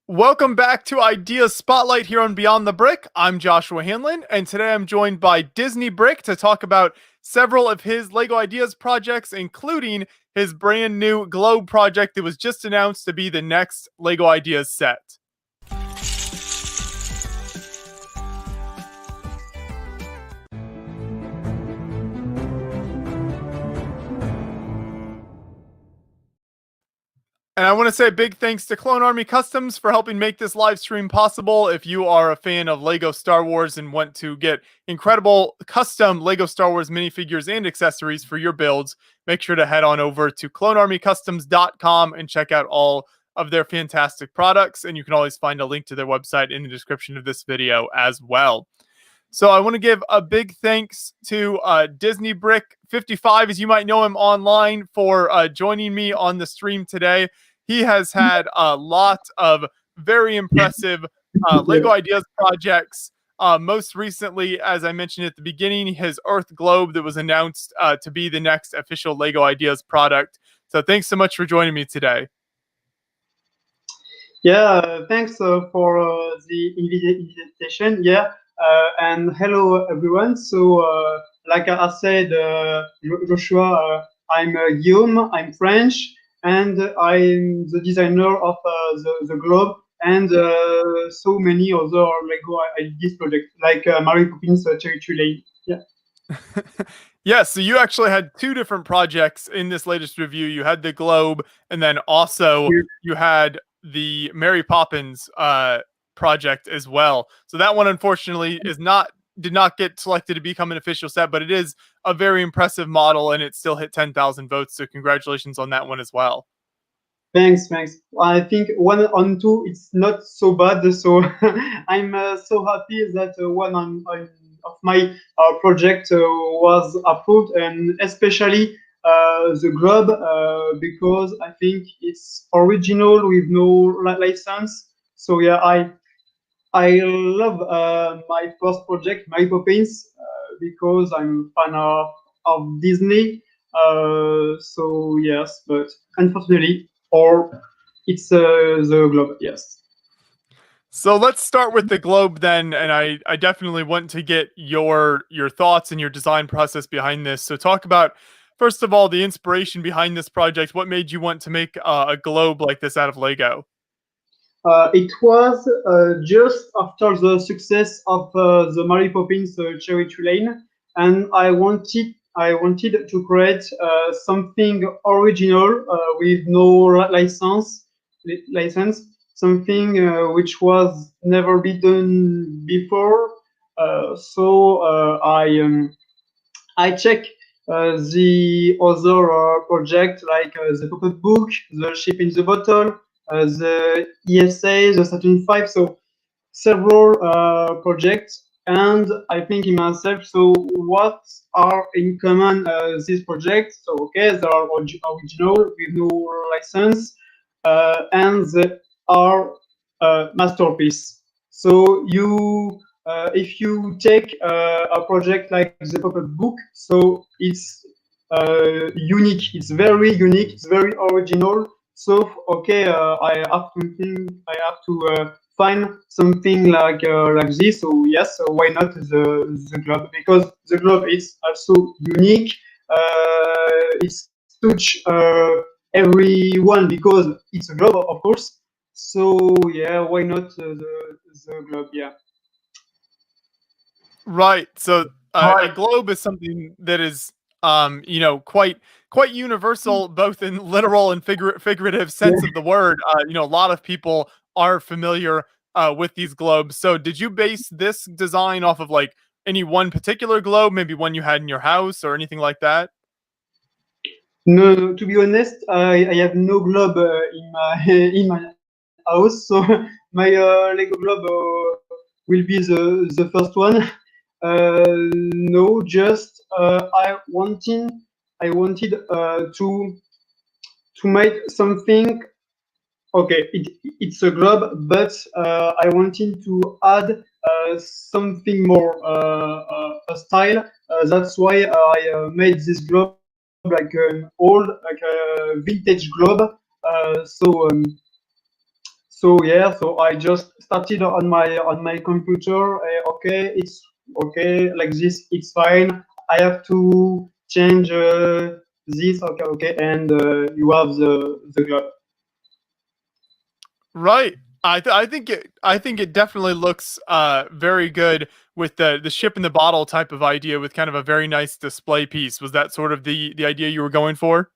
Welcome back to Ideas Spotlight here on Beyond the Brick. I'm Joshua Hanlon, and today I'm joined by Disney Brick to talk about several of his LEGO Ideas projects, including his brand new Globe project that was just announced to be the next LEGO Ideas set. And I want to say big thanks to Clone Army Customs for helping make this live stream possible. If you are a fan of LEGO Star Wars and want to get incredible custom LEGO Star Wars minifigures and accessories for your builds, make sure to head on over to clonearmycustoms.com and check out all of their fantastic products. And you can always find a link to their website in the description of this video as well. So I want to give a big thanks to Disney Brick 55, as you might know him online, for joining me on the stream today. He has had a lot of very impressive LEGO Ideas projects. Most recently, as I mentioned at the beginning, his Earth Globe that was announced to be the next official LEGO Ideas product. So thanks so much for joining me today. Yeah, thanks for the invitation. Yeah, and hello everyone. So, like I said, Joshua, I'm Guillaume. I'm French, and I'm the designer of the globe and so many other LEGO ideas projects, like Mary Poppins Cherry Tree Lane. Yeah. Yes, so you actually had two different projects in this latest review. You had the Globe, and then also you had the Mary Poppins project as well. So that one, unfortunately, did not get selected to become an official set, but it is a very impressive model, and it still hit 10,000 votes. So congratulations on that one as well. Thanks. I think 1 on 2 it's not so bad. So I'm so happy that one of my project was approved, and especially the globe because I think it's original with no license. So yeah, I love my first project, Mary Poppins, because I'm a fan of Disney. So yes, but unfortunately, or it's the globe. Yes. So let's start with the Globe then, and I definitely want to get your thoughts and your design process behind this. So talk about, first of all, the inspiration behind this project. What made you want to make a globe like this out of Lego? It was just after the success of the Mary Poppins Cherry Tree Lane, and I wanted to create something original with no license, something which was never been done before. So I check the other project like the Pop-Up Book, the Ship in the Bottle, the ESA, the Saturn V. So several projects, and I think in myself, so what are in common these projects? So okay, they are original with no license, and they are masterpiece. So if you take a project like the Pop-Up Book, so it's unique. It's very unique. It's very original. So okay, I have to find something like this. So yes, so why not the globe? Because the globe is also unique. It's touch everyone because it's a globe, of course. So yeah, why not the globe? Yeah. Right. So a globe is something that is quite universal, both in literal and figurative sense of the word. A lot of people are familiar with these globes. So did you base this design off of like any one particular globe, maybe one you had in your house or anything like that? No, to be honest, I have no globe in my house, so my Lego globe will be the first one. No, just I wanted to make something. Okay, it's a globe, but I wanted to add something more, a style. That's why I made this globe like an old, like a vintage globe. So yeah, so I just started on my computer. Okay, it's okay like this. It's fine. I have to change this. Okay, okay, and you have the globe. Right. I think it definitely looks very good with the ship in the bottle type of idea with kind of a very nice display piece. Was that sort of the idea you were going for?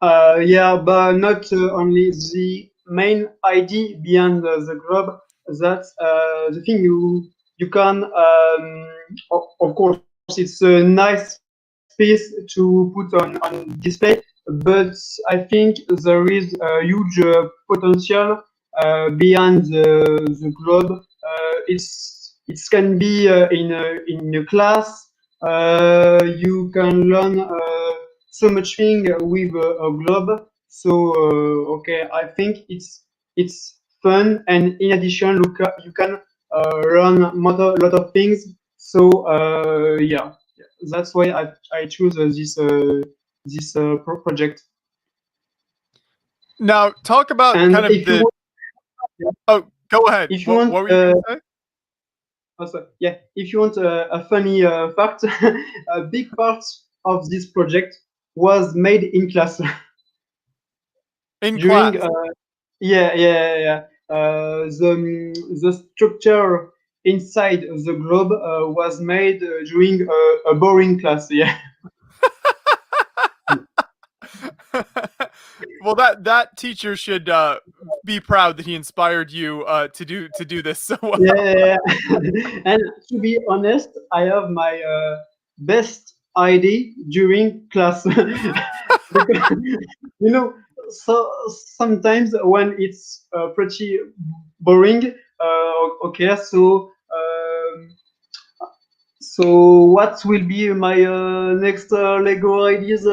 Yeah, but not only the main idea behind the globe. That's the thing you can. Of course, it's a nice piece to put on display, but I think there is a huge potential behind the globe. It can be in a class. You can learn so much thing with a globe. So okay, I think it's fun, and in addition, you can learn lot of things. So yeah, that's why I choose this project. Now, talk about And kind of if you the want, oh, go ahead. if you What want were you going to say? also, yeah, if you want a funny fact, a big part of this project was made in class In during class. yeah. The structure inside the globe was made during a boring class. Yeah, Well, that teacher should be proud that he inspired you to do this so well. yeah. And to be honest, I have my best idea during class because you know, so sometimes when it's pretty boring, okay, so. So what will be my next Lego ideas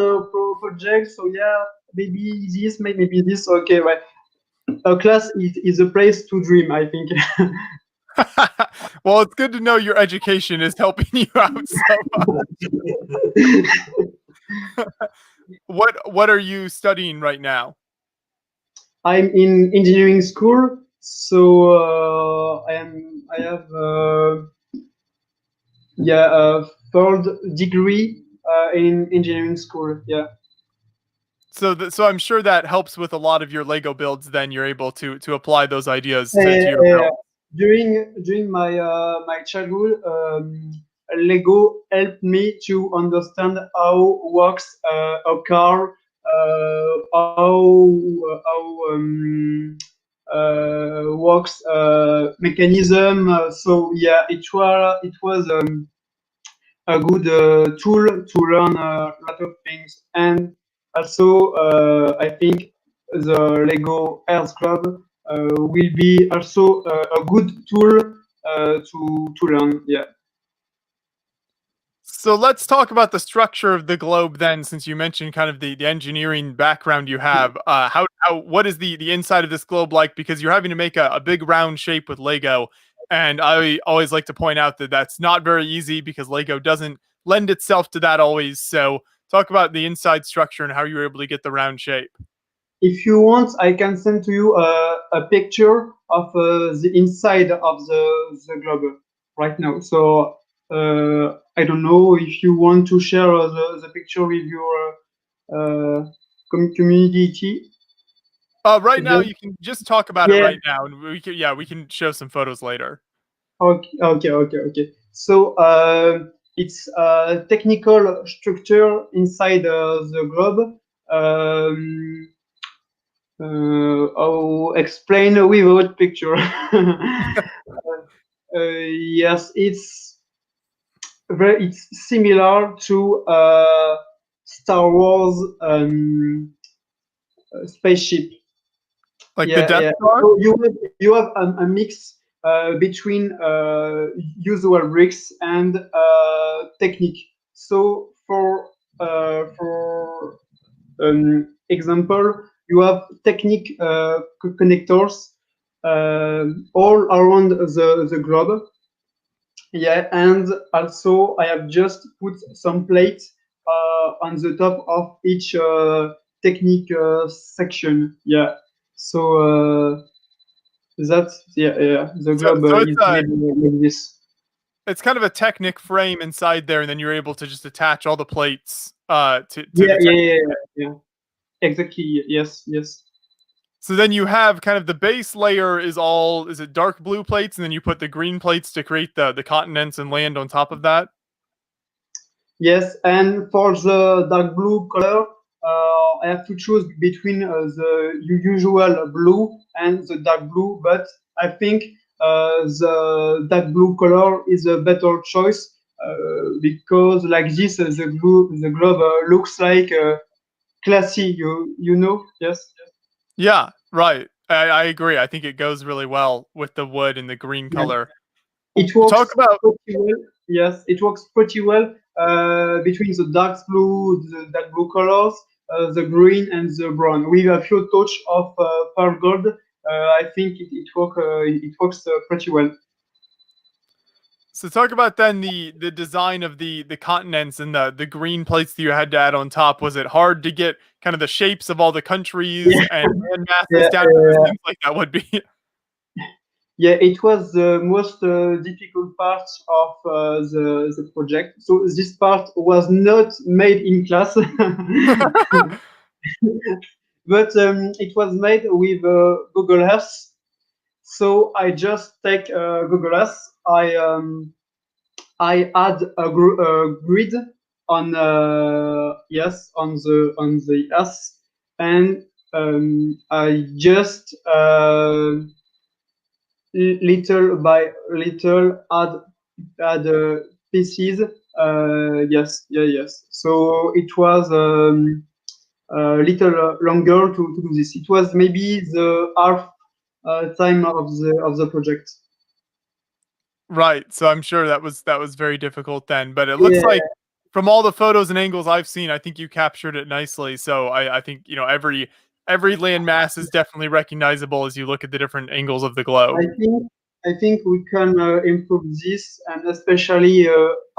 project? So yeah, maybe this, maybe this. Okay, right. A class is a place to dream, I think. Well, it's good to know your education is helping you out so much. What are you studying right now? I'm in engineering school, so I have yeah a third degree in engineering school. Yeah. So I'm sure that helps with a lot of your Lego builds. Then you're able to apply those ideas to your Uh, build. during my my childhood, Lego helped me to understand how works a car, how works mechanism. So yeah, it was a good tool to learn a lot of things. And also, I think the Lego Earth Club will be also a good tool to learn. Yeah. So let's talk about the structure of the globe then, since you mentioned kind of the engineering background you have. How what is the inside of this globe like? Because you're having to make a big round shape with Lego, and I always like to point out that that's not very easy because Lego doesn't lend itself to that always. So talk about the inside structure and how you were able to get the round shape. If you want, I can send to you a picture of the inside of the globe right now. So I don't know if you want to share the picture with your community. Right now, Just you can just talk about it yeah. right now, and we can show some photos later. Okay. So it's a technical structure inside the globe. Um, I'll explain without picture. Yes, it's similar to Star Wars spaceship. Like the Death Yeah. Star. So you have a mix between usual bricks and technique. So for example, you have technique connectors all around the globe. Yeah, and also I have just put some plates on the top of each technique section. Yeah. So that's yeah. The So, globe so is made like this. it's kind of a Technic frame inside there, and then you're able to just attach all the plates to Yeah, the yeah, Technic. yeah, yeah, yeah. Exactly. Yes, yes. So then you have kind of the base layer is it dark blue plates, and then you put the green plates to create the continents and land on top of that. Yes, and for the dark blue color, I have to choose between the usual blue and the dark blue, but I think the dark blue color is a better choice because like this, the globe looks like classy. You know? Yes. Yeah, right. I agree. I think it goes really well with the wood and the green Yeah. color. It Talk works about pretty well. Yes, it works pretty well between the dark blue colors, the green and the brown. With a few touch of pearl gold, I think it works pretty well. talk about then the design of the continents and the green plates that you had to add on top. Was it hard to get kind of the shapes of all the countries Yeah, and land masses yeah, down as things like that would be? yeah. It was the most difficult part of the project. So this part was not made in class. But it was made with Google Earth. So I just take Google Earth. I add a grid on on the Earth, and I just little by little add pieces. Yes. So it was a little longer to do this. It was maybe the half time of the project. Right. So I'm sure that was very difficult then. But it looks Yeah, like from all the photos and angles I've seen, I think you captured it nicely. So I think, every land mass is definitely recognizable as you look at the different angles of the I globe. think I think we can improve this, and especially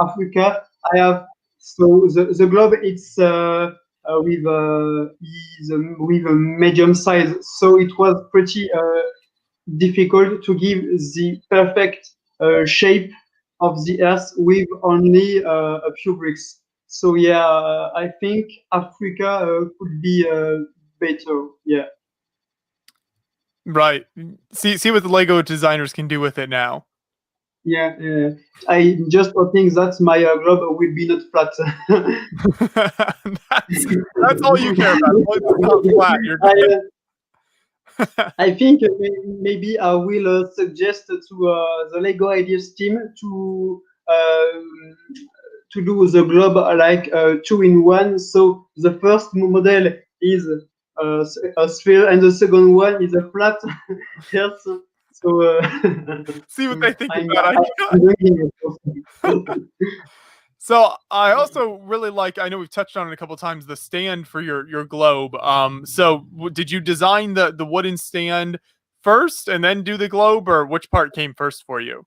Africa. I have so the globe it's with a medium size, so it was pretty difficult to give the perfect shape of the Earth with only a few bricks. So yeah, I think Africa could be better. Yeah. Right. See what the Lego designers can do with it now. Yeah, I just think that my globe will be not flat. That's all you care about. As long as it's not flat, you're I, good. I think maybe I will suggest to the Lego Ideas team to do the globe like two in one. So the first model is a sphere, and the second one is a flat. Yes. So See what they think of I'm, that I'm idea. doing it. So I also really like. I know we've touched on it a couple times. The stand for your globe. So did you design the wooden stand first and then do the globe, or which part came first for you?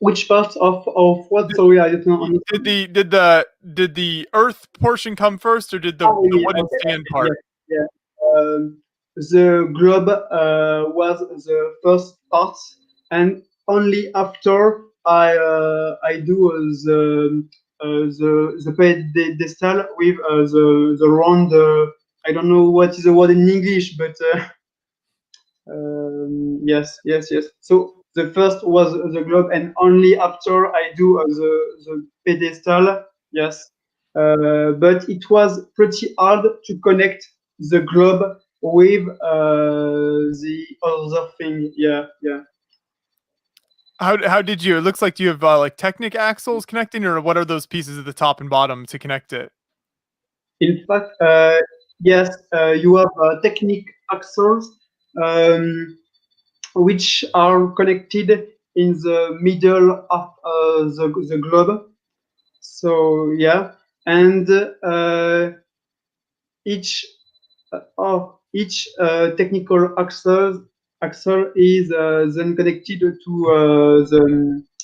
Which part of what? Sorry, I did not understand. Did the earth portion come first, or did Oh, the yeah, wooden okay, stand okay, part? yeah, yeah. The globe was the first part, and only after I do the pedestal with the round. I don't know what is the word in English, but yes. So the first was the globe, and only after I do the pedestal. Yes, but it was pretty hard to connect the globe with the other thing. Yeah. How did you? It looks like you have like Technic axles connecting, or what are those pieces at the top and bottom to connect it? In fact, yes, you have technique axles. Um, which are connected in the middle of the globe. So yeah, and each each technical axle is then connected to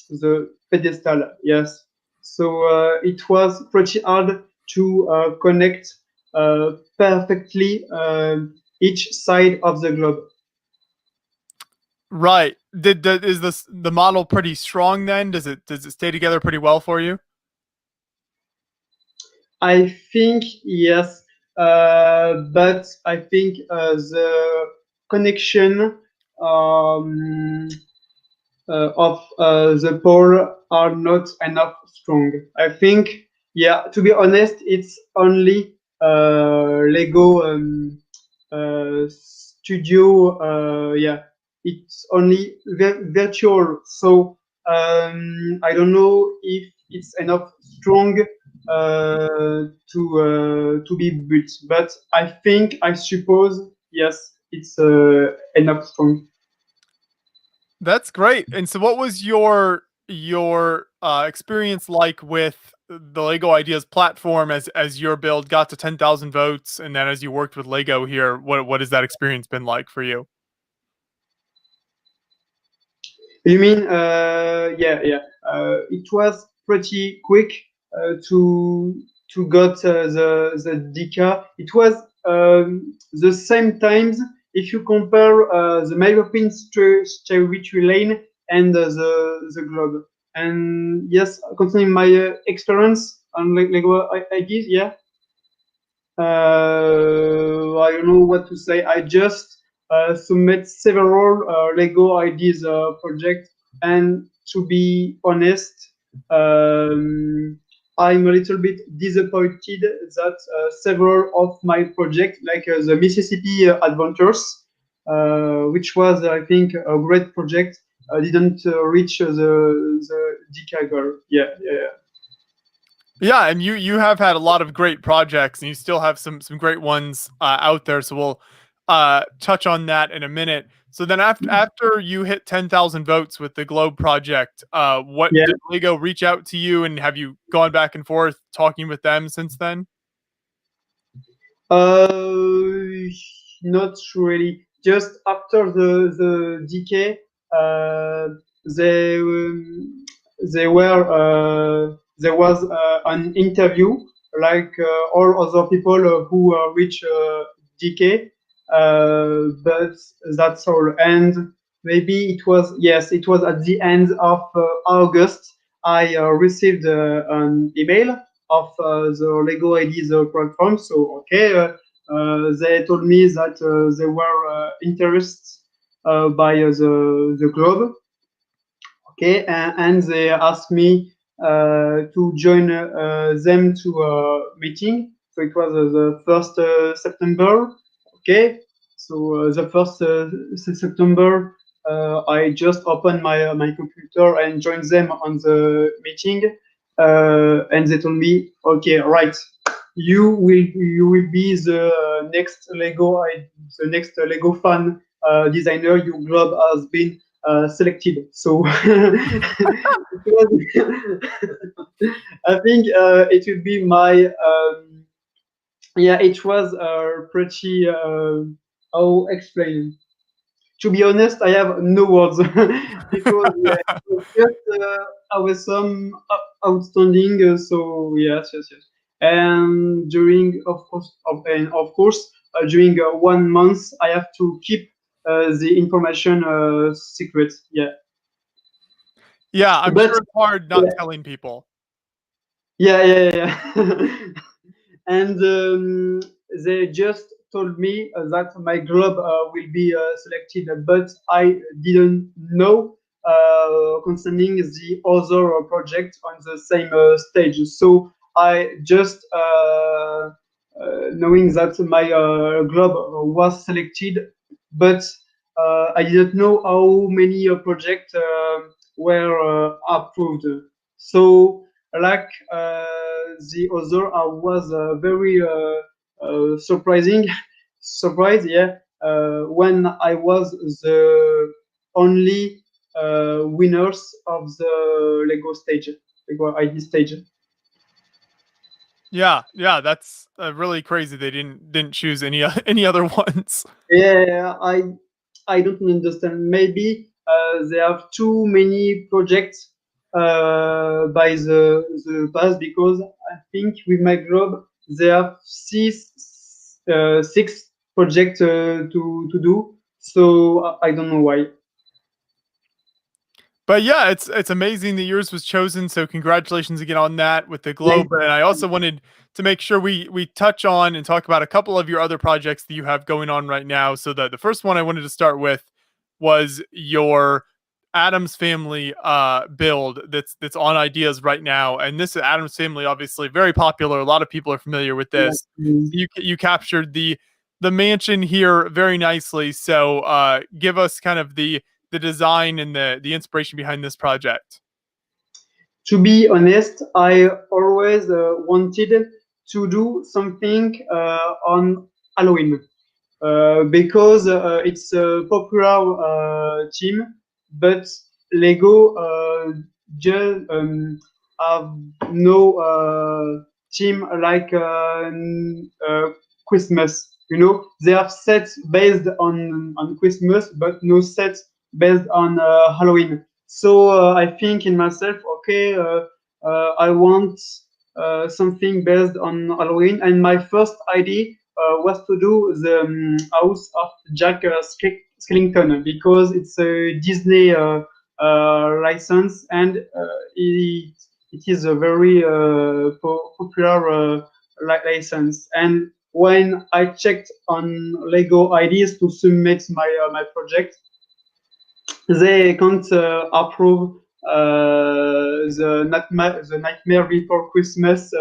the pedestal. Yes, so it was pretty hard to connect perfectly each side of the globe. Right. Is the model pretty strong then? Does it stay together pretty well for you? I think yes, but I think the connection um, of the pole are not enough strong. I think, yeah, to be honest, it's only Lego Studio. Yeah, it's only virtual. So I don't know if it's enough strong to be built, but I suppose yes, it's enough strong. That's great. And so what was your experience like with the Lego Ideas platform as your build got to 10,000 votes and then as you worked with Lego here, what has that experience been like for you? You mean, yeah, yeah. It was pretty quick to got the Dika. It was the same times if you compare the European territory lane and the globe. And yes, concerning my experience on Lego ideas, yeah, I don't know what to say. I just submit several Lego ideas project, and to be honest, um, I'm a little bit disappointed that several of my projects, like the Mississippi Adventures, which was I think a great project, didn't reach the DK goal. Yeah, yeah, yeah. Yeah, and you have had a lot of great projects, and you still have some great ones out there. So we'll touch on that in a minute. So then after you hit 10,000 votes with the Globe project, what Yeah. did Lego reach out to you, and have you gone back and forth talking with them since then? Uh, Not really. Just after the decay, they they were there was an interview like all other people who reach decay, but that's all. And maybe it was yes, it was at the end of August. I received an email of the Lego Ideas platform. So okay, they told me that they were interested by the globe. Okay, and they asked me to join them to a meeting. So it was the first September. Okay, so the first September, I just opened my computer and joined them on the meeting, and they told me, okay, right, you will be the next Lego fan designer. Your globe has been selected. So it was, I think it would be my yeah. It was pretty how explain. To be honest, I have no words because yeah, it was just I was some outstanding. So yes, yes, yes. And during of course during 1 month, I have to keep the information secret. Yeah, Yeah, I'm but sure it's hard not yeah, telling people. yeah, yeah, yeah. And they just told me that my globe will be selected, but I didn't know concerning the other project on the same stage. So I just knowing that my globe was selected, but I didn't know how many projects were approved. So like the other was very surprising surprise, yeah, when I was the only winners of the Lego stage, Lego ID stage. Yeah, yeah, that's really crazy. They didn't choose any any other ones. Yeah, I don't understand. Maybe they have too many projects by the past, because I think with my globe There are six projects to do. So I don't know why. But yeah, it's amazing that yours was chosen. So congratulations again on that with the Thank globe. And I also wanted to make sure we touch on and talk about a couple of your other projects that you have going on right now. So that the first one I wanted to start with was your Addams Family build that's on ideas right now. And this Addams Family obviously very popular. A lot of people are familiar with this. you. You captured the mansion here very nicely. So give us kind of the design and the inspiration behind this project. To be honest, I always wanted to do something on Halloween. Because it's a popular team, but Lego just have no team like Christmas. You know, they have sets based on Christmas, but no sets based on Halloween. So I think in myself, okay, I want something based on Halloween, and my first idea was to do the house of Jack Skellington because it's a Disney license and it is a very popular license. And when I checked on Lego ideas to submit my project, they can't approve the Nightmare Before Christmas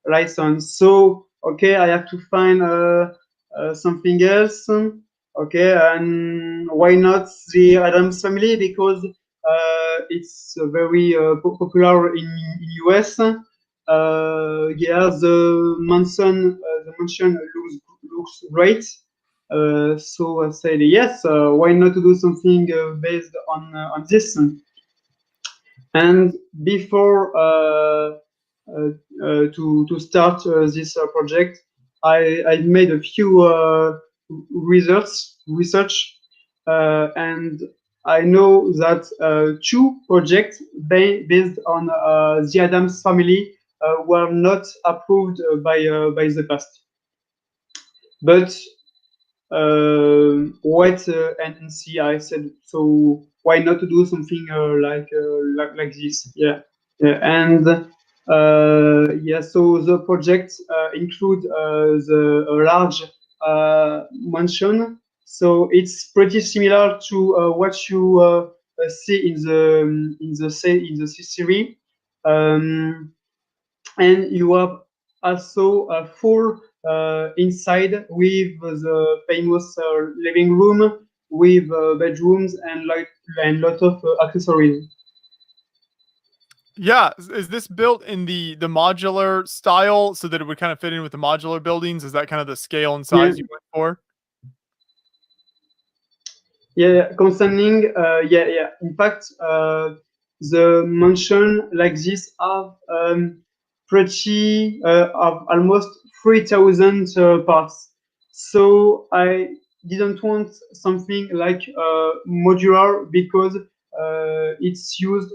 license. So okay, I have to find something else. Okay, and why not the Addams Family because it's very popular in US. Yeah, the mansion looks great. So I said yes. Why not to do something based on this? And before to start this project, I made a few research, and I know that two projects based on the Addams Family were not approved by the past. But wait and see. I said so. Why not to do something like this? Yeah, yeah. And yeah. So the project include the a large mansion. So it's pretty similar to what you see in the series. Um, and you have also a full inside with the famous living room with bedrooms and like and lot of accessories. Yeah, is this built in the modular style so that it would kind of fit in with the modular buildings? Is that kind of the scale and Yeah, size you went for? yeah. Concerning, yeah. In fact, the mansion like this have pretty of almost 3,000 parts. So I didn't want something like modular because it's used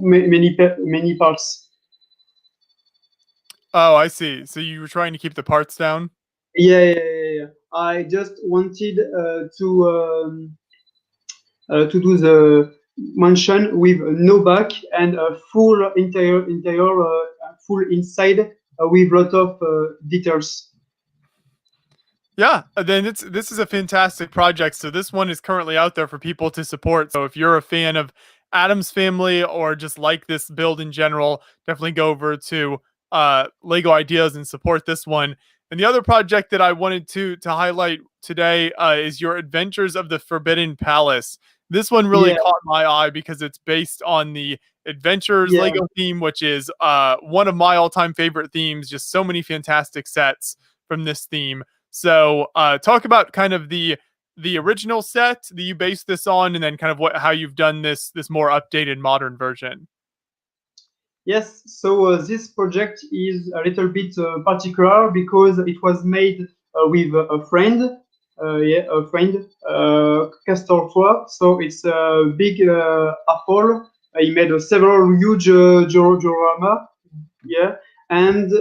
many parts. Oh, I see. So you were trying to keep the parts down? Yeah. I just wanted to do the mansion with no back and a full interior full inside with lot of details. Yeah, then this is a fantastic project. So this one is currently out there for people to support. So if you're a fan of Addams Family or just like this build in general, definitely go over to Lego Ideas and support this one. And the other project that I wanted to highlight today is your Adventures of the Forbidden Palace. This one really Yeah, caught my eye because it's based on the Adventures yeah. Lego theme, which is one of my all-time favorite themes. Just so many fantastic sets from this theme. So, talk about kind of the original set that you based this on, and then kind of what how you've done this more updated modern version. Yes, so this project is a little bit particular because it was made with a friend, Castor 4. So it's a big apple. He made several huge diorama, yeah, and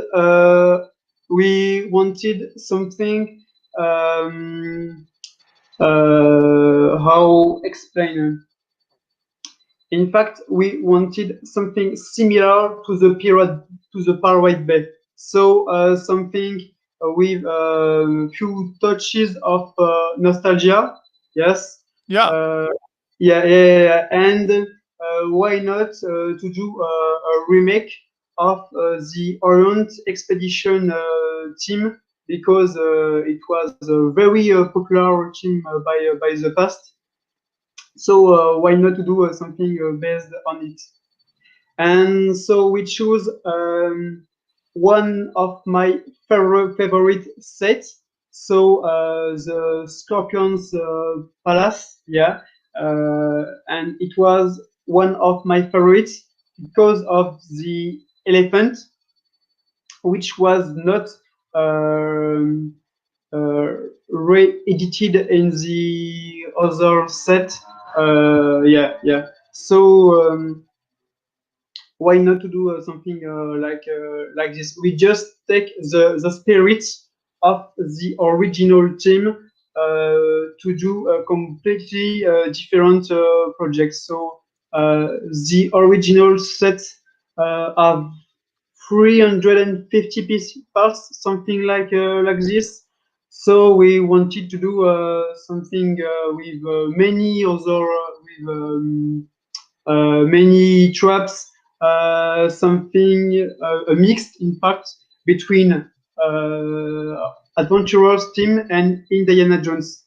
we wanted something. How explain? In fact, we wanted something similar to the Pirate Bay. So something with a few touches of nostalgia. Yes. Yeah. Uh, yeah. And why not to do a remake of the Orient Expedition team, because it was a very popular team by the past. So why not to do something based on it? And so we choose one of my favorite sets. So the Scorpion's Palace, yeah, and it was one of my favorites because of the elephant, which was not um, uh, re-edited in the other set. Yeah. So why not to do something like this? We just take the spirit of the original team to do a completely different project. So the original set have 350 parts, something like this. So we wanted to do something with many other many traps, something a mixed impact between Adventurers team and Indiana Jones.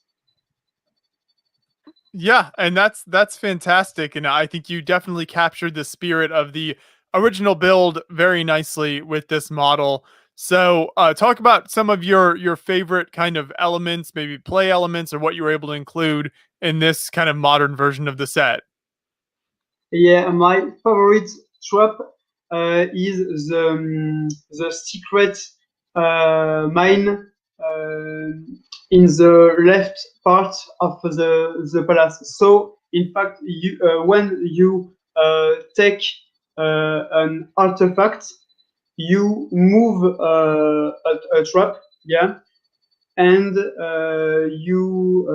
Yeah, and that's fantastic, and I think you definitely captured the spirit of the original build very nicely with this model. So, talk about some of your favorite kind of elements, maybe play elements, or what you were able to include in this kind of modern version of the set. Yeah, my favorite trap is the secret mine in the left part of the palace. So, in fact, when you take an artifact, you move a trap, yeah, and you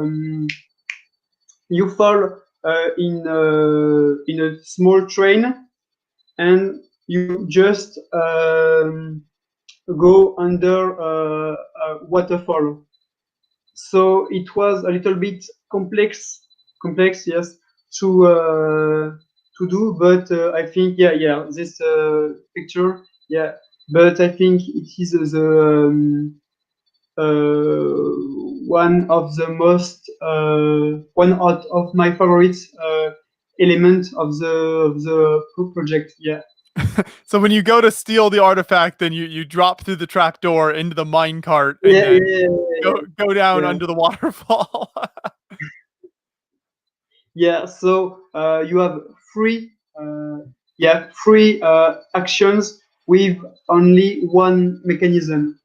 fall in a small train, and you just go under a waterfall. So it was a little bit complex, yes, to do. But I think, yeah, this picture, yeah. But I think it is one of the most one out of my favorite element of the project. Yeah, So when you go to steal the artifact, then you drop through the trapdoor into the mine cart and yeah, then yeah, go down yeah. under the waterfall. Yeah. So you have three, three actions with only one mechanism,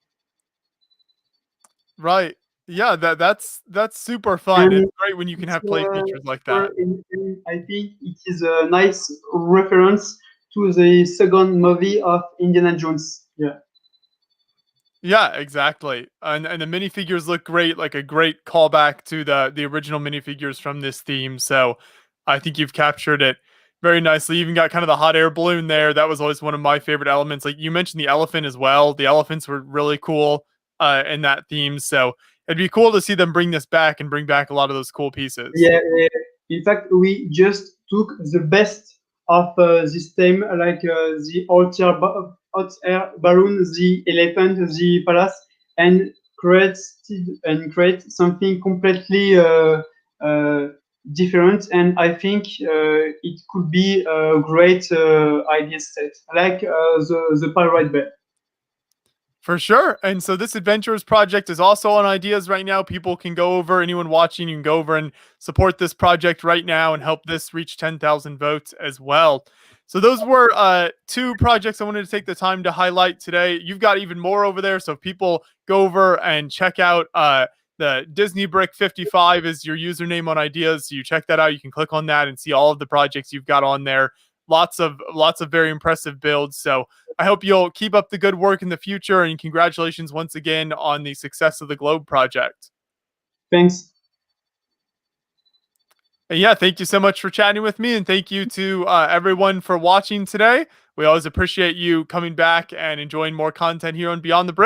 Right. Yeah, that's super fun. and It's great when you can it's have play features like that. I think it is a nice reference to the second movie of Indiana Jones. Yeah. Yeah, exactly. And the minifigures look great, like a great callback to the original minifigures from this theme. So I think you've captured it very nicely. You even got kind of the hot air balloon there. That was always one of my favorite elements. Like you mentioned the elephant as well. The elephants were really cool in that theme. So it'd be cool to see them bring this back and bring back a lot of those cool pieces. Yeah. In fact, we just took the best of this theme, like hot air balloon, the elephant, the palace, and create something completely different. And I think it could be a great idea set, like the Pirate Bay. For sure. And so this adventurers project is also on ideas right now. People can go over, anyone watching, you can go over and support this project right now and help this reach 10,000 votes as well. So those were two projects I wanted to take the time to highlight today. You've got even more over there. So if people go over and check out the Disney Brick 55 is your username on ideas. So you check that out. You can click on that and see all of the projects you've got on there. lots of very impressive builds. So I hope you'll keep up the good work in the future, and congratulations once again on the success of the Globe project. Thanks. And yeah, thank you so much for chatting with me, and thank you to everyone for watching today. We always appreciate you coming back and enjoying more content here on Beyond the Brick.